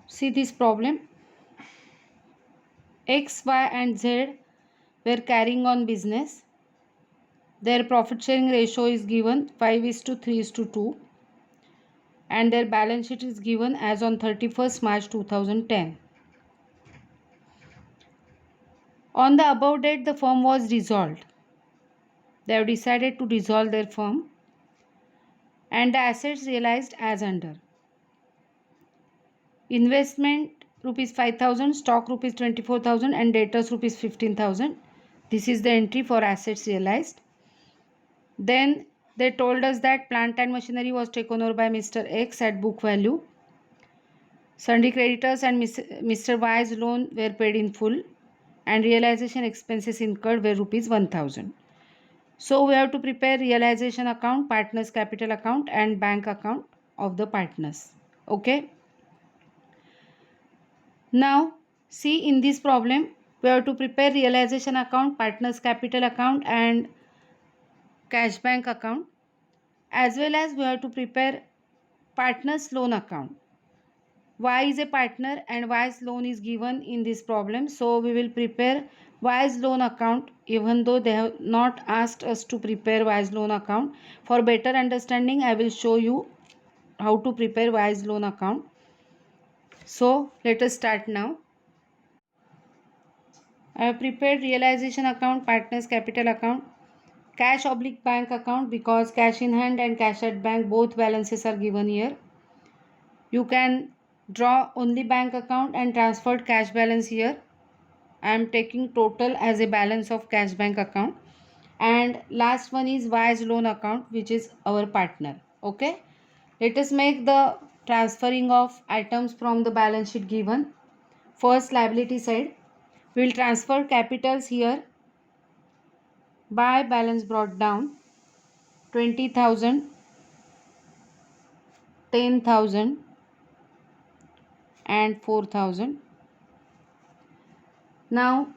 See this problem. X, Y and Z were carrying on business. Their profit sharing ratio is given 5:3:2 and their balance sheet is given as on 31st March 2010. On the above date, the firm was dissolved. They have decided to dissolve their firm and the assets realized as under. Investment rupees 5,000, stock rupees 24,000 and debtors rupees 15,000. This is the entry for assets realized. Then they told us that plant and machinery was taken over by Mr. X at book value. Sundry creditors and Mr. Y's loan were paid in full and realization expenses incurred were rupees 1,000. So we have to prepare realization account, partners capital account and bank account of the partners. Okay. Now see, in this problem we have to prepare realization account, partners capital account and cash bank account, as well as we have to prepare partners loan account. Y is a partner and Y's loan is given in this problem. So we will prepare Y's loan account, even though they have not asked us to prepare Y's loan account. For better understanding, I will show you how to prepare Y's loan account. So let us start now. I have prepared realization account, partners capital account, cash oblique bank account, because cash in hand and cash at bank both balances are given here. You can draw only bank account and transferred cash balance here. I am taking total as a balance of cash bank account. And last one is Y's loan account, which is our partner. Okay. Let us make the transferring of items from the balance sheet given. First, liability side. We will transfer capitals here by balance brought down 20,000, 10,000 and 4,000. Now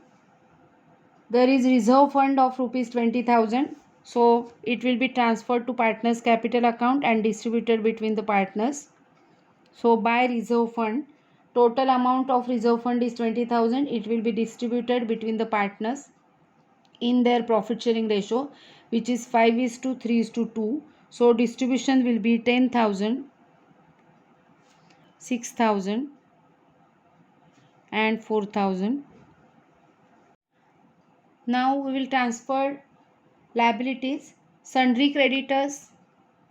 there is reserve fund of rupees 20,000. So it will be transferred to partners capital account and distributed between the partners. So by reserve fund, total amount of reserve fund is 20,000. It will be distributed between the partners in their profit sharing ratio, which is 5:3:2. So distribution will be 10,000, 6,000 and 4,000. Now we will transfer liabilities. Sundry creditors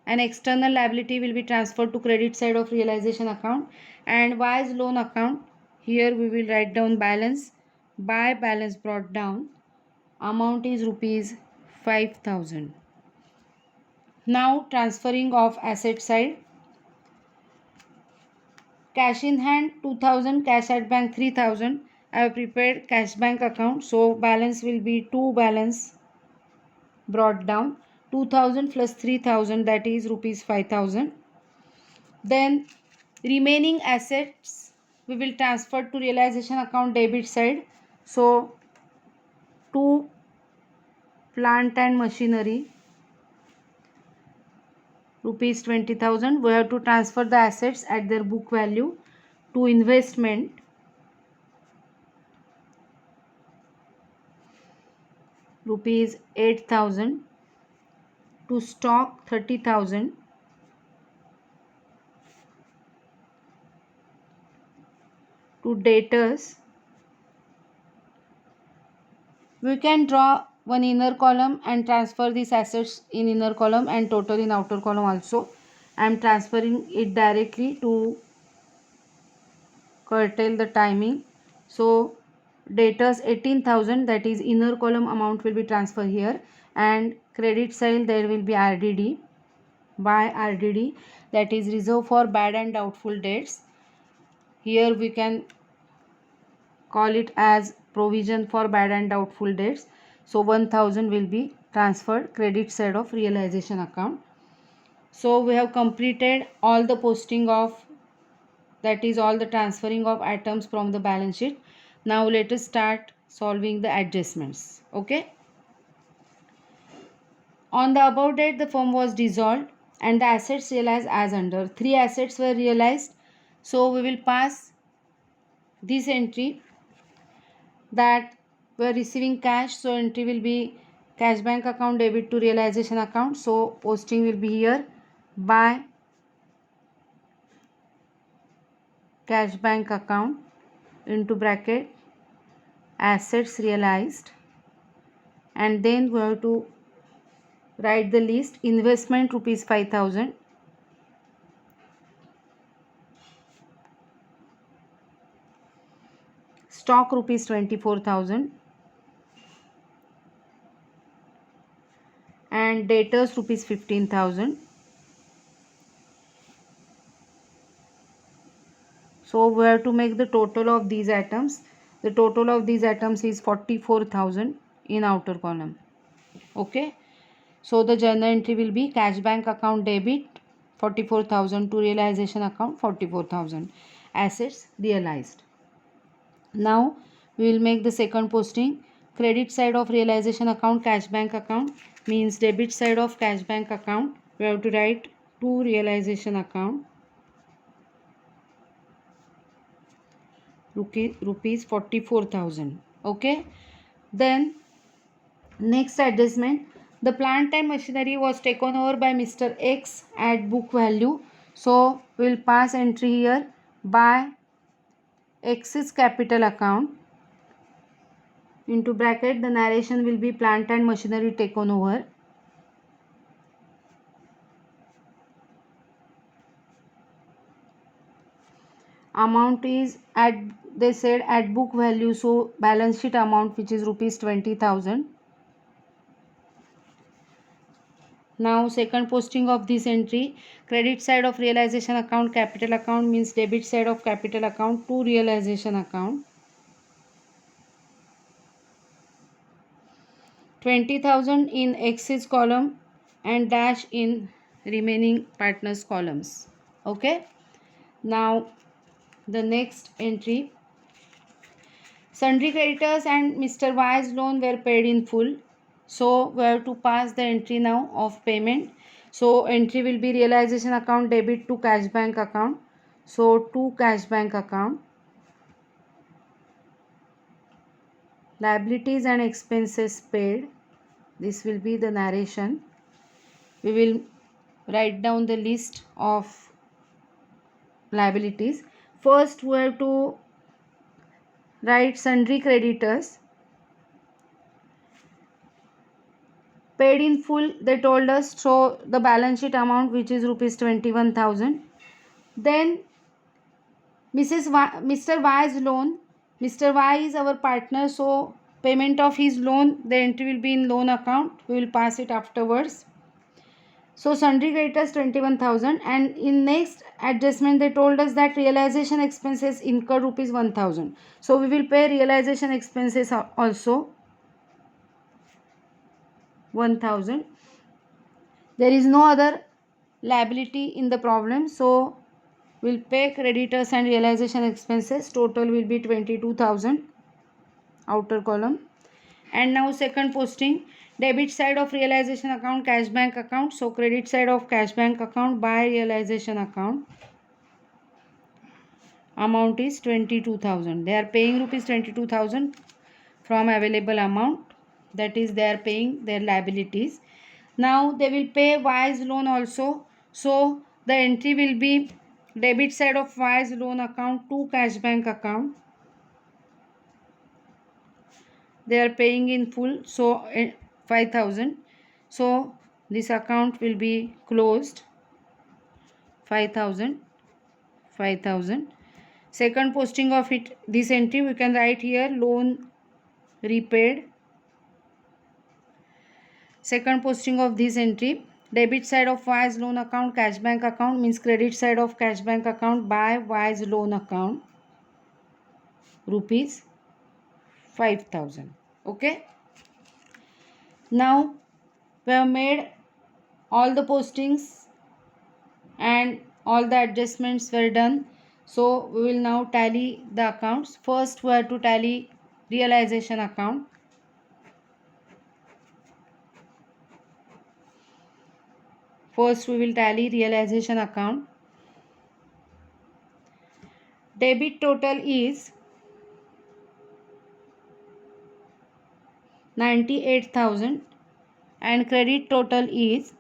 and external liability will be transferred to credit side of realization account, and Y's loan account, here we will write down balance by balance brought down, amount is rupees 5,000. Now transferring of asset side. Cash in hand 2,000, cash at bank 3,000. I have prepared cash bank account, so balance will be 2 balance brought down, 2,000 plus 3,000, that is rupees 5,000. Then remaining assets we will transfer to realization account debit side. So to plant and machinery rupees 20,000, we have to transfer the assets at their book value. To investment rupees 8,000, to stock 30,000, to debtors. We can draw one inner column and transfer these assets in inner column and total in outer column also. I am transferring it directly to curtail the timing. So debtors 18,000, that is inner column amount will be transferred here, and credit side there will be RDD by RDD, that is reserve for bad and doubtful debts. Here we can call it as provision for bad and doubtful debts. So 1,000 will be transferred credit side of realization account. So we have completed all the posting of, that is all the transferring of items from the balance sheet. Now let us start solving the adjustments. Okay. On the above date, the firm was dissolved and the assets realized as under. 3 assets were realized. So we will pass this entry that we are receiving cash, so entry will be cash bank account debit to realization account. So posting will be here by cash bank account into bracket assets realized, and then we have to write the list. Investment rupees 5,000, stock rupees 24,000, and debtors rupees 15,000. So we have to make the total of these items. The total of these items is 44,000 in outer column. Okay. So the journal entry will be cash bank account debit 44,000 to realization account 44,000. Assets realized. Now we will make the second posting. Credit side of realization account cash bank account means debit side of cash bank account. We have to write to realization account rupees 44,000. Okay. Then next adjustment, the plant and machinery was taken over by Mr. X at book value. So we will pass entry here by X's capital account into bracket. The narration will be plant and machinery taken over. Amount is at, they said at book value, so balance sheet amount which is rupees 20,000. Now second posting of this entry, credit side of realization account capital account means debit side of capital account to realization account 20,000 in X's column and dash in remaining partners columns. Okay. Now the next entry, sundry creditors and Mr. Y's loan were paid in full. So we have to pass the entry now of payment. So entry will be realization account debit to cash bank account. So to cash bank account, liabilities and expenses paid. This will be the narration. We will write down the list of liabilities. First we have to write sundry creditors paid in full, they told us, so the balance sheet amount which is rupees 21,000. Then Mr. Y's loan, Mr. Y is our partner, so payment of his loan, the entry will be in loan account, we will pass it afterwards. So sundry creditors 21,000, and in next adjustment they told us that realization expenses incurred rupees 1,000. So we will pay realization expenses also 1,000. There is no other liability in the problem, so we'll pay creditors and realization expenses. Total will be 22,000 outer column. And now second posting, debit side of realization account cash bank account. So credit side of cash bank account by realization account, amount is 22,000. They are paying rupees 22,000 from available amount, that is they are paying their liabilities. Now they will pay Y's loan also, so the entry will be debit side of Y's loan account to cash bank account. They are paying in full, so 5,000. So this account will be closed. 5,000, 5,000. Second posting of it, this entry we can write here loan repaid. Second posting of this entry, debit side of Y's loan account cash bank account means credit side of cash bank account by Y's loan account rupees 5,000. Okay. Now we have made all the postings and all the adjustments were done. So we will now tally the accounts. First we have to tally realization account. First we will tally realization account. Debit total is 98,000 and credit total is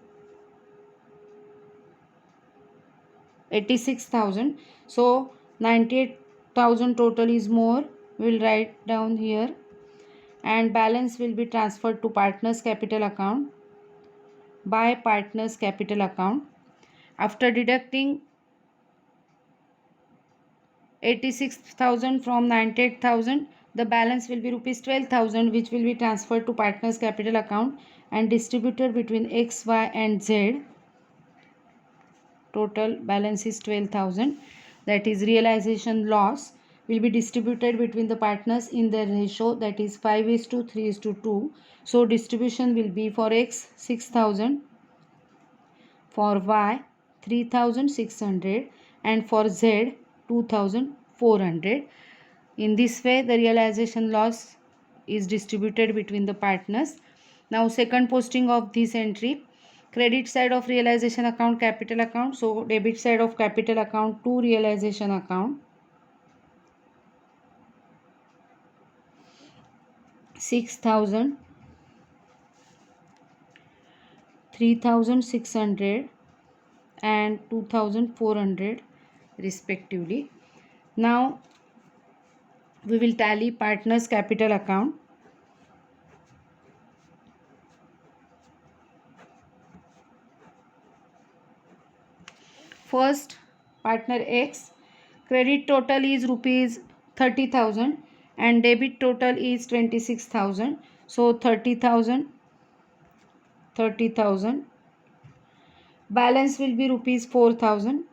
86,000. So 98,000 total is more. We will write down here, and balance will be transferred to partners capital account by partners capital account. After deducting 86,000 from 98,000, the balance will be rupees 12,000, which will be transferred to partners capital account and distributed between X, Y and Z. Total balance is 12,000. That is, realization loss will be distributed between the partners in the ratio, that is 5:3:2. So distribution will be for X 6,000, for Y 3,600 and for Z 2,400. In this way the realization loss is distributed between the partners. Now second posting of this entry, credit side of realization account capital account. So debit side of capital account to realization account 6,000, 3,600 and 2,400 respectively. Now we will tally partners capital account. First, partner X, credit total is rupees 30,000 and debit total is 26,000. So 30,000, 30,000. Balance will be rupees 4,000.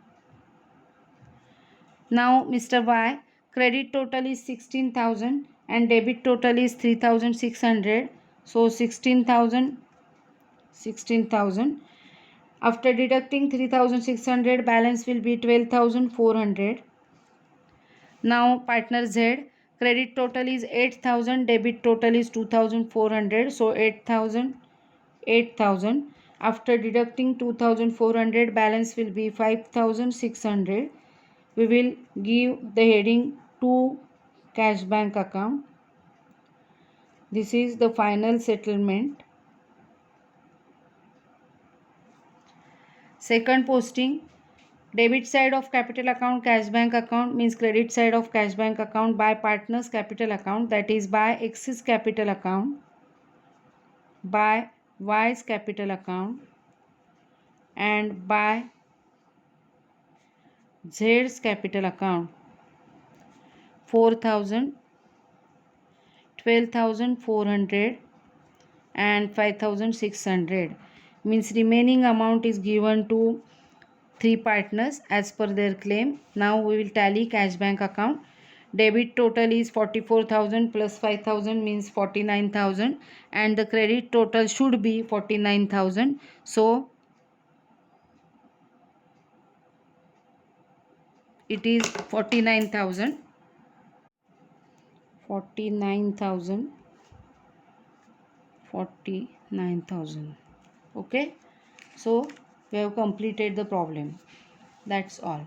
Now Mr. Y, credit total is 16,000 and debit total is 3,600. So 16,000, 16,000. After deducting 3,600, balance will be 12,400. Now partner Z, credit total is 8,000, debit total is 2,400. So 8,000, 8,000. After deducting 2,400, balance will be 5,600. We will give the heading to cash bank account. This is the final settlement. Second posting, debit side of capital account cash bank account means credit side of cash bank account by partners capital account, that is by X's capital account, by Y's capital account and by Z's capital account. 4,000, 12,400 and 5,600 means remaining amount is given to three partners as per their claim. Now we will tally cash bank account. Debit total is 44,000 plus 5,000 means 49,000 and the credit total should be 49,000. So it is 49,000, 49,000, 49,000. Okay, so we have completed the problem. That's all.